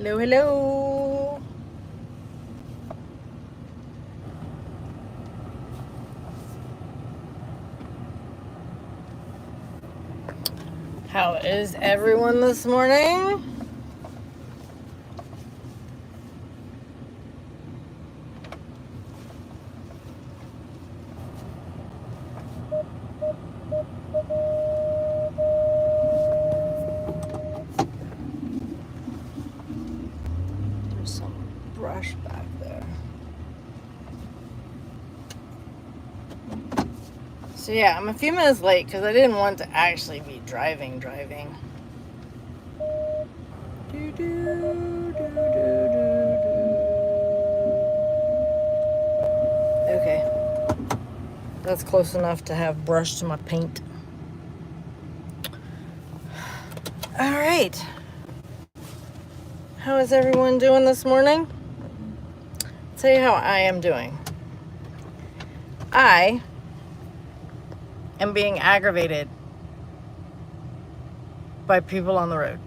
Hello, hello. How is everyone this morning? There's some brush back there. So yeah, I'm a few minutes late because I didn't want to actually be driving. Okay, that's close enough to have brush to my paint. All right. How is everyone doing this morning? I'll tell you how I am doing. I am being aggravated by people on the road.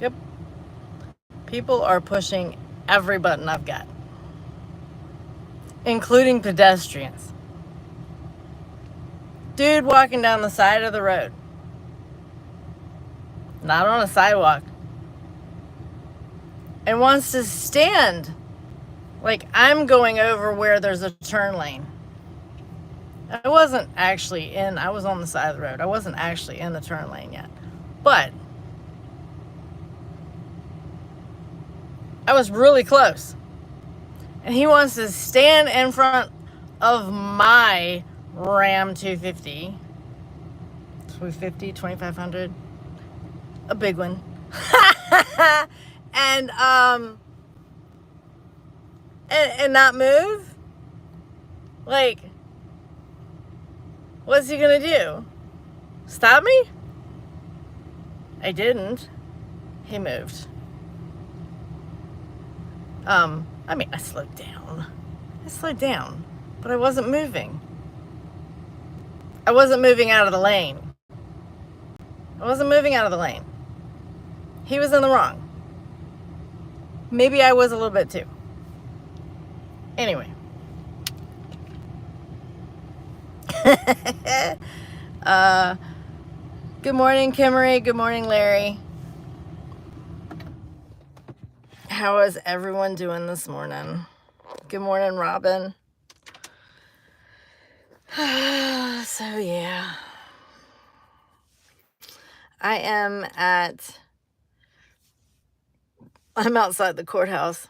Yep. People are pushing every button I've got, including pedestrians. Dude walking down the side of the road, not on a sidewalk, and wants to stand like I'm going over where there's a turn lane. I was on the side of the road. I wasn't actually in the turn lane yet. But I was really close. And he wants to stand in front of my Ram 250, 2500, a big one. and not move. Like, what's he gonna do? Stop me? I didn't. He moved. I slowed down, but I wasn't moving. I wasn't moving out of the lane. He was in the wrong. Maybe I was a little bit too. Anyway. Good morning, Kimmery. Good morning, Larry. How is everyone doing this morning? Good morning, Robin. So yeah, I'm outside the courthouse.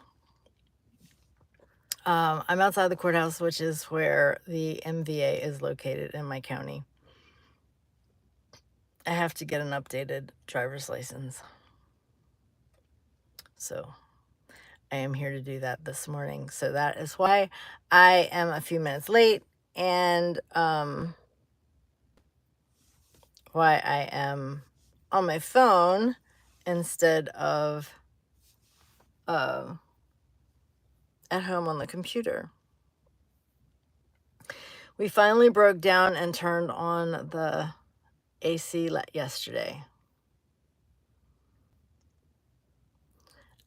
I'm outside the courthouse, which is where the MVA is located in my county. I have to get an updated driver's license. So I am here to do that this morning. So that is why I am a few minutes late, and why I am on my phone instead of at home on the computer. We finally broke down and turned on the AC yesterday.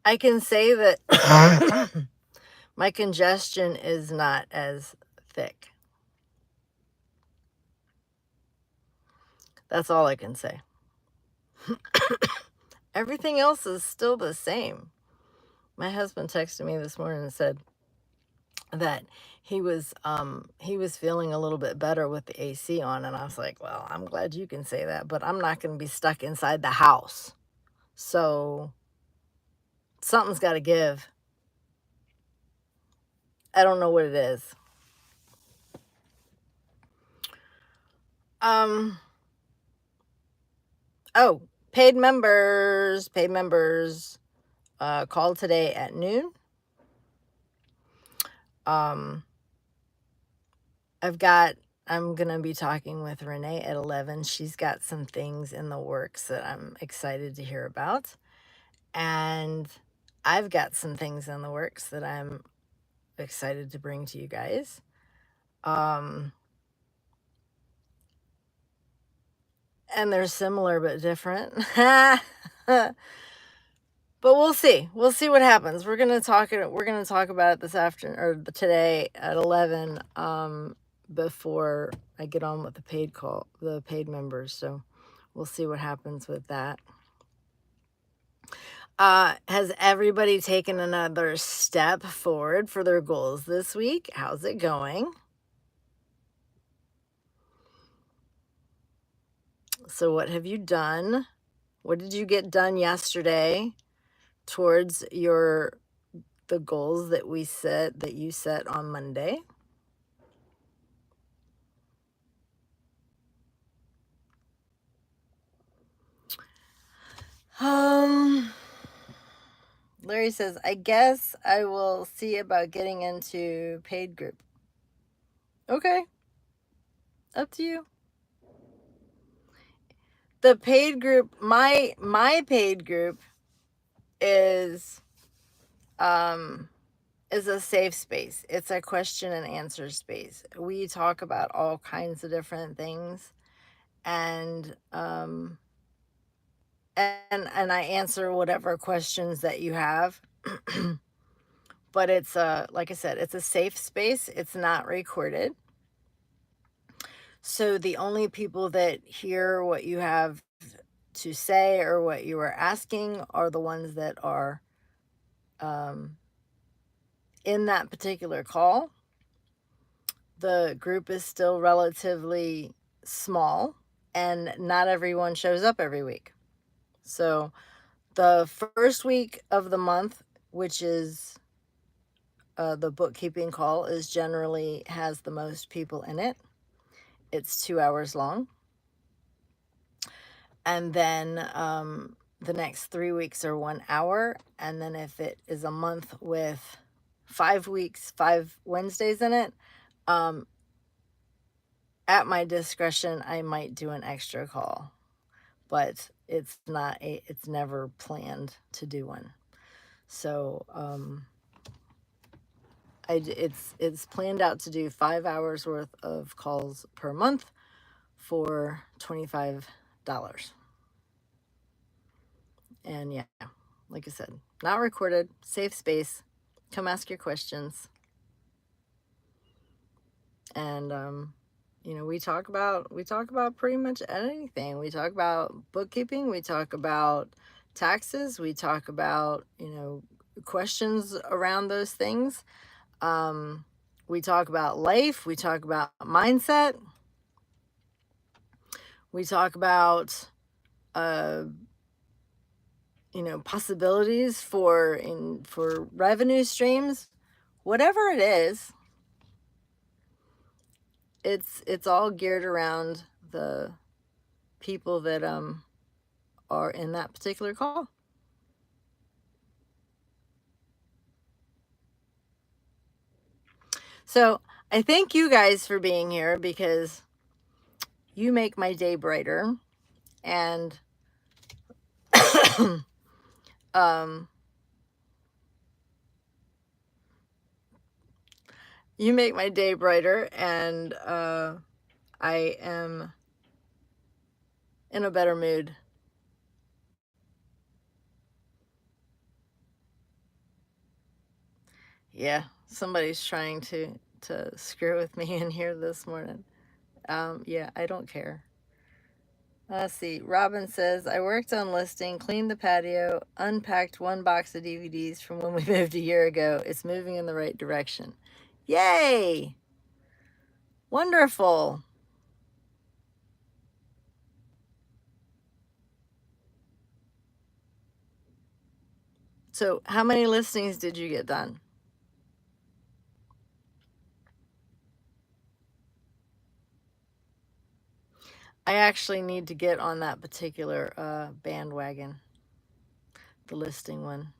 I can say that my congestion is not as thick. That's all I can say. Everything else is still the same. My husband texted me this morning and said that he was feeling a little bit better with the AC on, and I was like, well, I'm glad you can say that, but I'm not going to be stuck inside the house. So something's got to give. I don't know what it is. Paid members called today at noon. I'm gonna be talking with Renee at 11. She's got some things in the works that I'm excited to hear about, and I've got some things in the works that I'm excited to bring to you guys. And they're similar but different. But we'll see. We'll see what happens. We're gonna talk about it this afternoon or today at 11. Before I get on with the paid members. So we'll see what happens with that. Has everybody taken another step forward for their goals this week? How's it going? So what have you done? What did you get done yesterday towards the goals that you set on Monday? Larry says, I guess I will see about getting into paid group. Okay. Up to you. The paid group, my paid group is a safe space. It's a question and answer space. We talk about all kinds of different things, and I answer whatever questions that you have. But it's like I said, it's a safe space. It's not recorded. So the only people that hear what you have to say or what you are asking are the ones that are in that particular call. The group is still relatively small, and not everyone shows up every week. So the first week of the month, which is the bookkeeping call, is generally has the most people in it. It's 2 hours long. And then the next 3 weeks are 1 hour. And then if it is a month with 5 weeks, 5 Wednesdays in it, at my discretion, I might do an extra call. But it's never planned to do one. So it's planned out to do 5 hours worth of calls per month for $25. And yeah, like I said, not recorded, safe space. Come ask your questions. And we talk about pretty much anything. We talk about bookkeeping, we talk about taxes, we talk about, questions around those things. We talk about life, we talk about mindset. We talk about possibilities for revenue streams. Whatever it is, it's all geared around the people that are in that particular call. So I thank you guys for being here, because you make my day brighter, and you make my day brighter, and I am in a better mood. Yeah, somebody's trying to screw with me in here this morning. Yeah, I don't care. Let's see. Robin says, I worked on listing, cleaned the patio, unpacked 1 box of DVDs from when we moved a year ago. It's moving in the right direction. Yay! Wonderful. So how many listings did you get done? I actually need to get on that particular bandwagon, the listing one.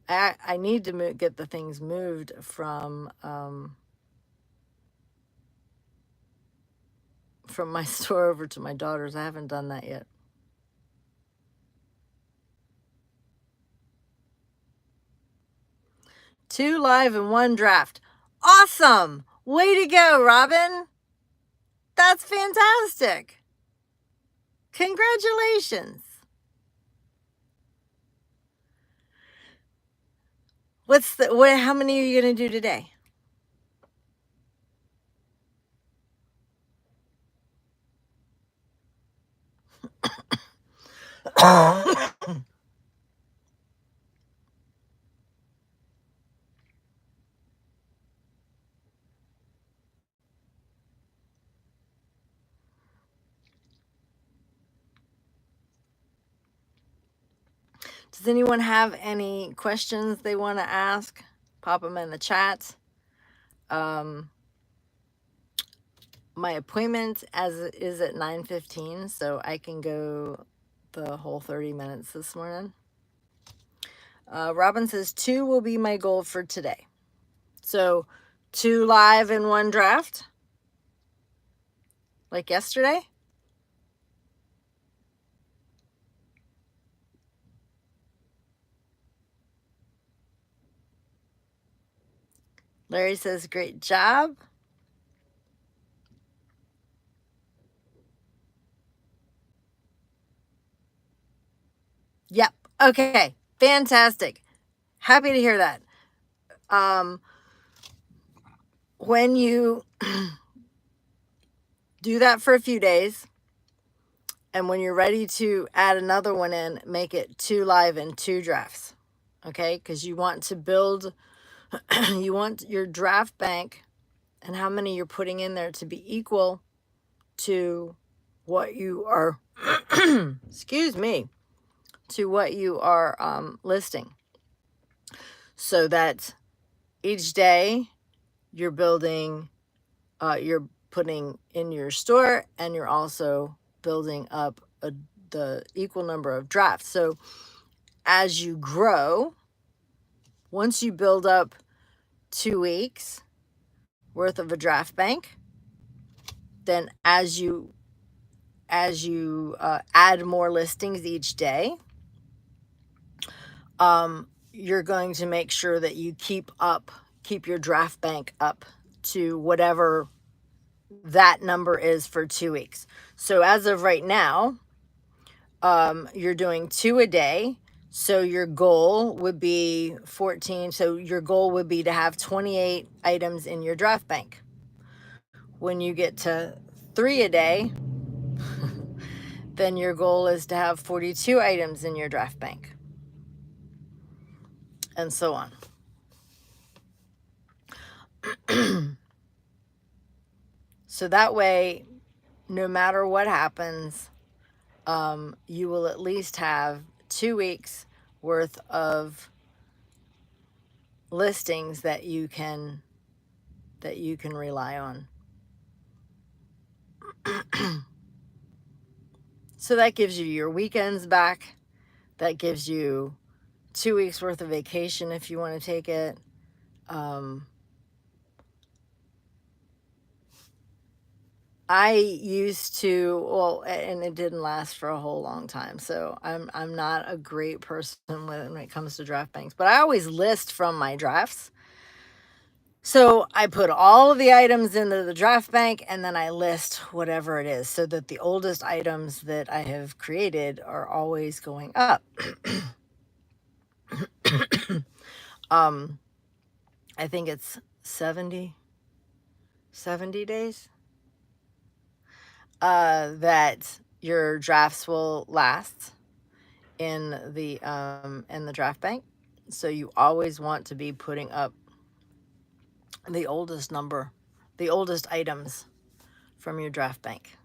I need to get the things moved from my store over to my daughter's. I haven't done that yet. Two live and 1 draft. Awesome! Way to go, Robin. That's fantastic. Congratulations. How many are you going to do today? Does anyone have any questions they want to ask? Pop them in the chat. My appointment is at 9:15, so I can go the whole 30 minutes this morning. Robin says 2 will be my goal for today. So 2 live and 1 draft, like yesterday. Larry says, great job. Yep. Okay. Fantastic. Happy to hear that. When you do that for a few days, and when you're ready to add another one in, make it 2 live and 2 drafts. Okay? Because you want to build, you want your draft bank and how many you're putting in there to be equal to what you are, excuse me, to what you are listing. So that each day you're building, you're putting in your store, and you're also building up the equal number of drafts. So as you grow, once you build up 2 weeks worth of a draft bank, then as you add more listings each day, you're going to make sure that you keep your draft bank up to whatever that number is for 2 weeks. So as of right now, you're doing 2 a day. So your goal would be 14. So your goal would be to have 28 items in your draft bank. When you get to 3 a day, then your goal is to have 42 items in your draft bank, and so on. So that way, no matter what happens, you will at least have 2 weeks worth of listings that you can rely on. So that gives you your weekends back. That gives you 2 weeks worth of vacation if you want to take it. I used to, well, and it didn't last for a whole long time. So I'm not a great person when it comes to draft banks, but I always list from my drafts. So I put all of the items into the draft bank, and then I list whatever it is, so that the oldest items that I have created are always going up. I think it's 70 days that your drafts will last in the draft bank. So you always want to be putting up the oldest items from your draft bank.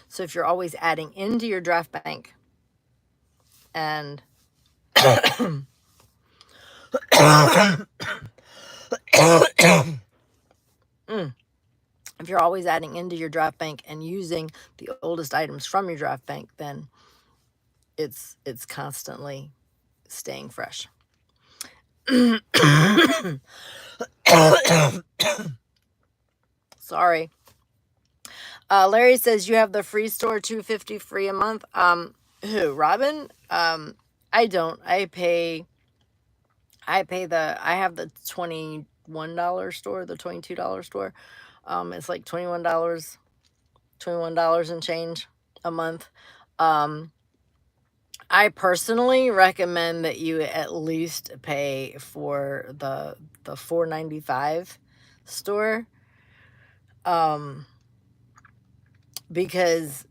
So if you're always adding into your draft bank, and if you're always adding into your draft bank and using the oldest items from your draft bank, then it's constantly staying fresh. Sorry. Larry says you have the free store, $250 free a month. Who, Robin? I don't. I have the $21 store, the $22 store. It's like $21 and change a month. I personally recommend that you at least pay for the $4.95 store, um, because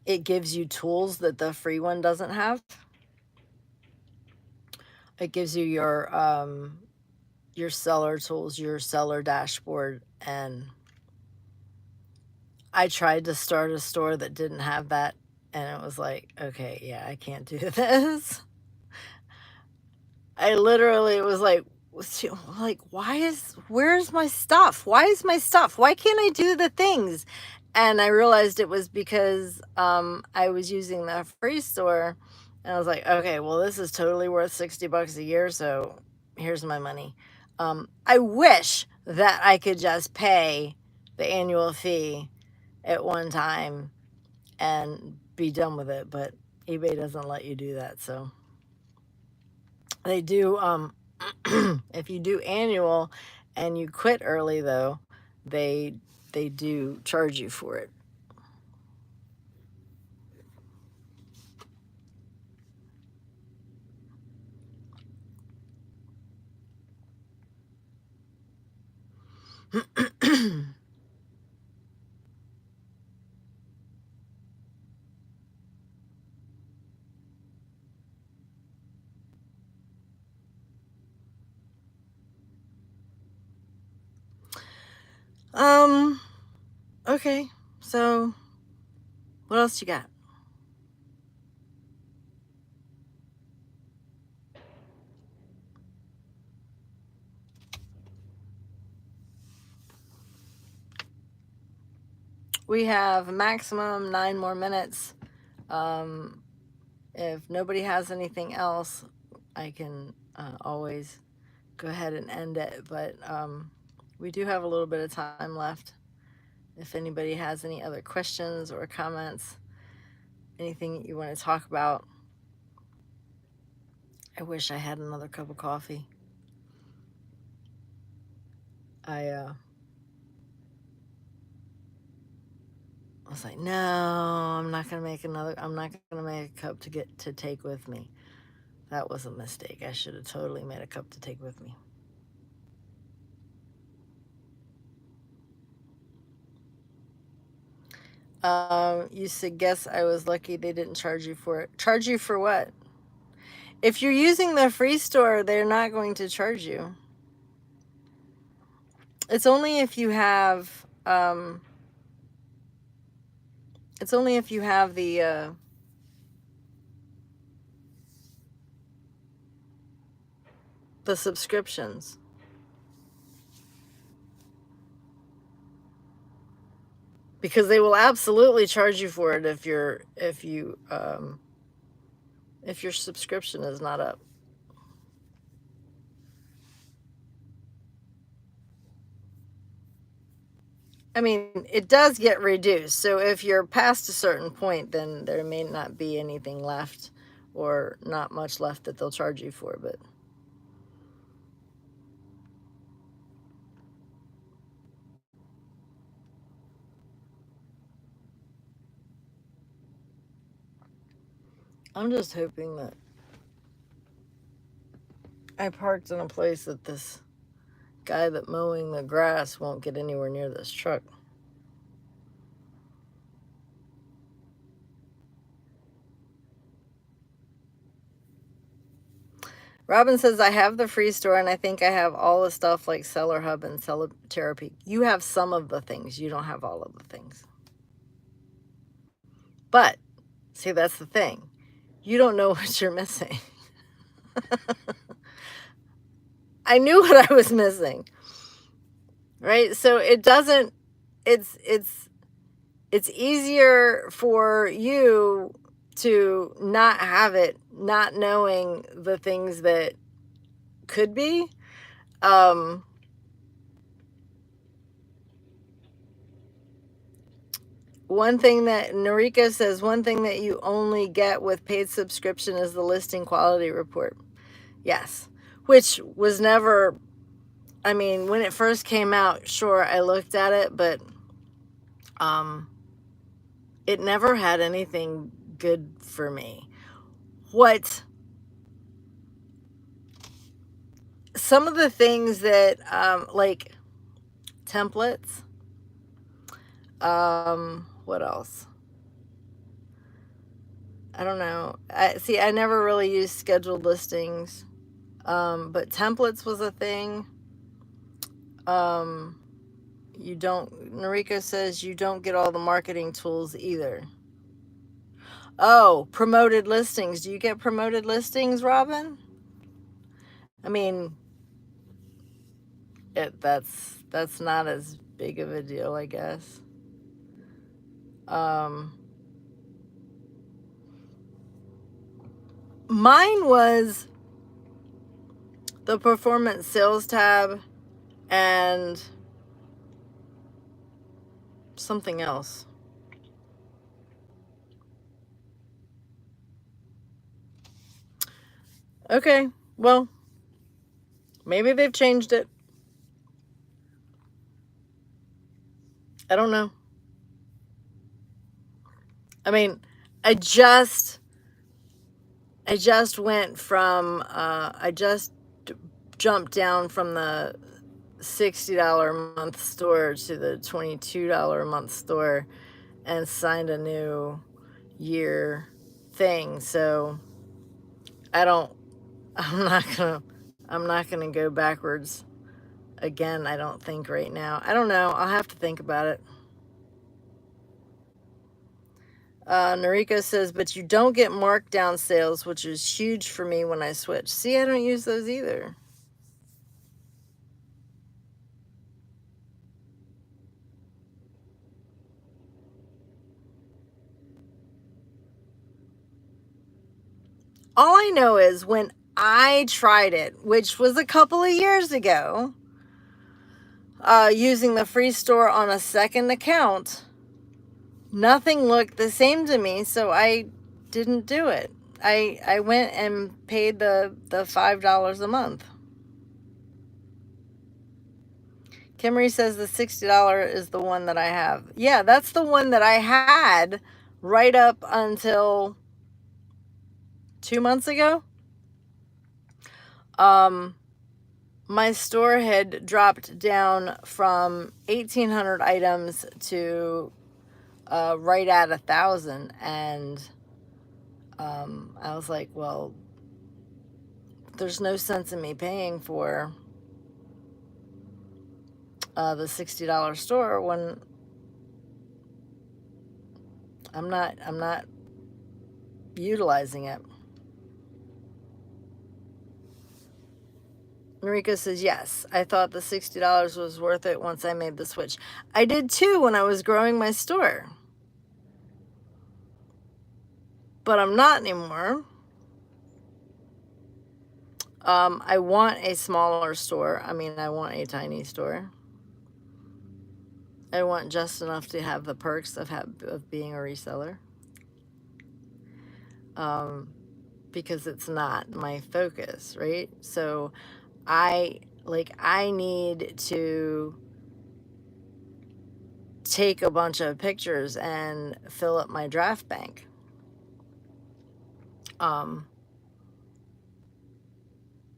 it gives you tools that the free one doesn't have. It gives you your seller tools, your seller dashboard, and I tried to start a store that didn't have that, and it was like, "Okay, yeah, I can't do this." I literally was like, where's my stuff? Why is my stuff? Why can't I do the things? And I realized it was because I was using the free store, and I was like, okay, well, this is totally worth $60 a year, so here's my money. I wish that I could just pay the annual fee at one time and be done with it, but eBay doesn't let you do that, so they do, if you do annual and you quit early though, they they do charge you for it. Um, okay. So, what else you got? We have maximum 9 more minutes. Um, if nobody has anything else, I can always go ahead and end it, but we do have a little bit of time left. If anybody has any other questions or comments, anything you want to talk about. I wish I had another cup of coffee. I was like, no, I'm not gonna make a cup to take with me. That was a mistake. I should have totally made a cup to take with me. You said, guess I was lucky they didn't charge you for it. Charge you for what? If you're using the free store, they're not going to charge you. It's only if you have, it's only if you have the subscriptions. Because they will absolutely charge you for it if your subscription is not up. I mean, it does get reduced. So if you're past a certain point, then there may not be anything left or not much left that they'll charge you for, but I'm just hoping that I parked in a place that this guy that mowing the grass won't get anywhere near this truck. Robin says, I have the free store and I think I have all the stuff like Seller Hub and Seller Therapy. You have some of the things, you don't have all of the things. But, see, that's the thing. You don't know what you're missing. I knew what I was missing. Right? So it doesn't, it's easier for you to not have it, not knowing the things that could be. One thing that Noriko says, one thing that you only get with paid subscription is the listing quality report. Yes, which was never, I mean, when it first came out, sure, I looked at it, but it never had anything good for me. What some of the things that like templates, what else? I don't know. I never really used scheduled listings. But templates was a thing. Um, you don't, Noriko says you don't get all the marketing tools either. Oh, promoted listings. Do you get promoted listings, Robin? I mean, that's not as big of a deal, I guess. Mine was the performance sales tab and something else. Okay, well, maybe they've changed it. I don't know. I mean, I just went from I just jumped down from the $60 a month store to the $22 a month store and signed a new year thing. So I don't I'm not gonna go backwards again, I don't think right now. I don't know. I'll have to think about it. Noriko says, but you don't get markdown sales, which is huge for me when I switch. See, I don't use those either. All I know is when I tried it, which was a couple of years ago, using the free store on a second account, nothing looked the same to me, so I didn't do it. I went and paid the $5 a month. Kimmery says the $60 is the one that I have. Yeah, that's the one that I had right up until 2 months ago. My store had dropped down from 1,800 items to right at 1,000, and I was like, well, there's no sense in me paying for the $60 store when I'm not utilizing it. Noriko says, yes, I thought the $60 was worth it once I made the switch. I did too when I was growing my store. But I'm not anymore. I want a smaller store. I mean, I want a tiny store. I want just enough to have the perks of being a reseller. Because it's not my focus, right? So I need to take a bunch of pictures and fill up my draft bank.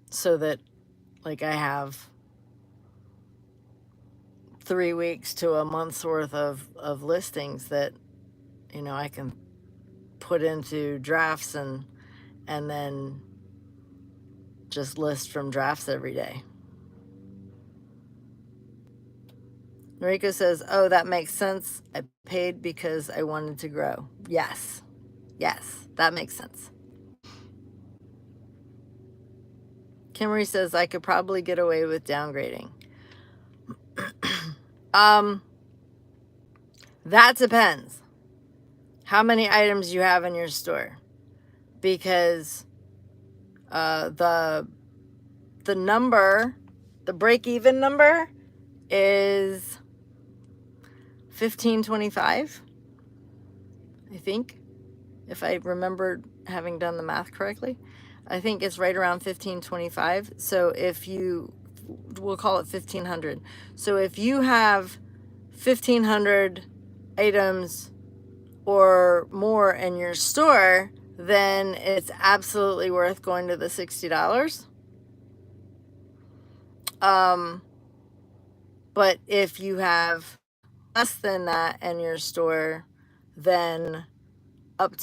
So that like I have 3 weeks to a month's worth of listings that, you know, I can put into drafts and then just list from drafts every day. Noriko says, oh, that makes sense. I paid because I wanted to grow. Yes, that makes sense. Kimmery says, I could probably get away with downgrading. That depends how many items you have in your store, because the number, the break-even number is 1525, I think, if I remember having done the math correctly. I think it's right around 1525. So if you, we'll call it 1500. So if you have 1500 items or more in your store, then it's absolutely worth going to the $60. But if you have less than that in your store, then up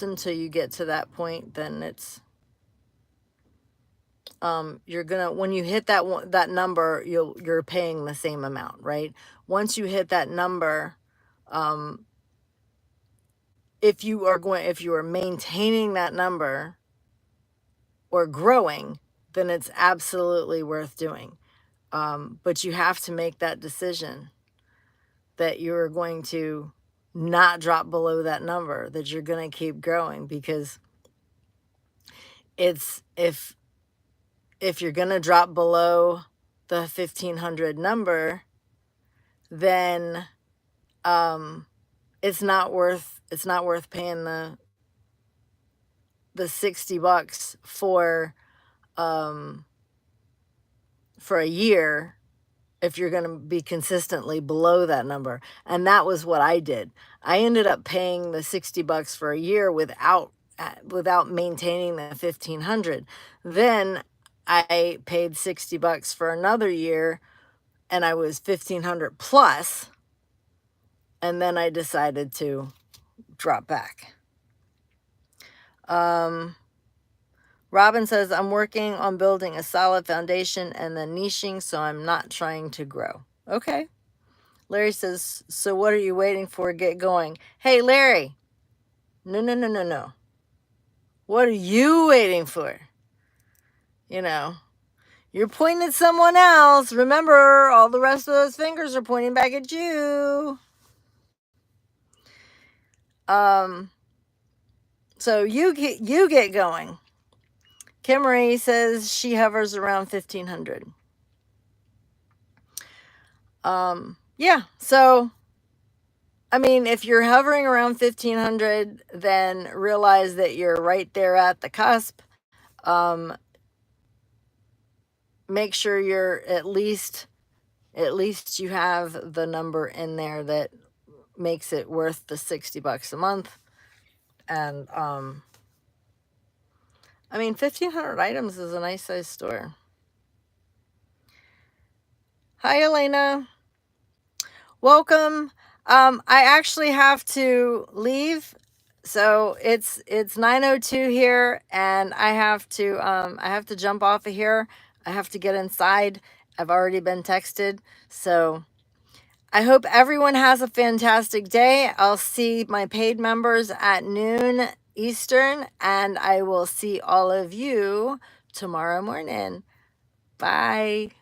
until you get to that point, then it's you're gonna, when you hit that number, you're paying the same amount, right? Once you hit that number, um, if you are maintaining that number or growing, then it's absolutely worth doing. But you have to make that decision that you're going to not drop below that number, that you're going to keep growing, because it's if you're going to drop below the 1500 number, then it's not worth paying the $60 for a year if you're going to be consistently below that number. And that was what I did. I ended up paying the $60 for a year without maintaining the 1500. Then I paid $60 for another year and I was 1500 plus, and then I decided to drop back. Robin says, I'm working on building a solid foundation and then niching, so I'm not trying to grow. Okay. Larry says, so what are you waiting for? Get going. Hey, Larry. No. What are you waiting for? You're pointing at someone else. Remember, all the rest of those fingers are pointing back at you. So you get going. Kim Marie says she hovers around 1500. Yeah, so I mean, if you're hovering around 1500, then realize that you're right there at the cusp. Make sure you're at least you have the number in there that makes it worth the $60 a month. And I mean, 1500 items is a nice size store. Hi, Elena. Welcome. I actually have to leave. So it's 9:02 here, and I have to jump off of here. I have to get inside. I've already been texted. So I hope everyone has a fantastic day. I'll see my paid members at noon Eastern, and I will see all of you tomorrow morning. Bye.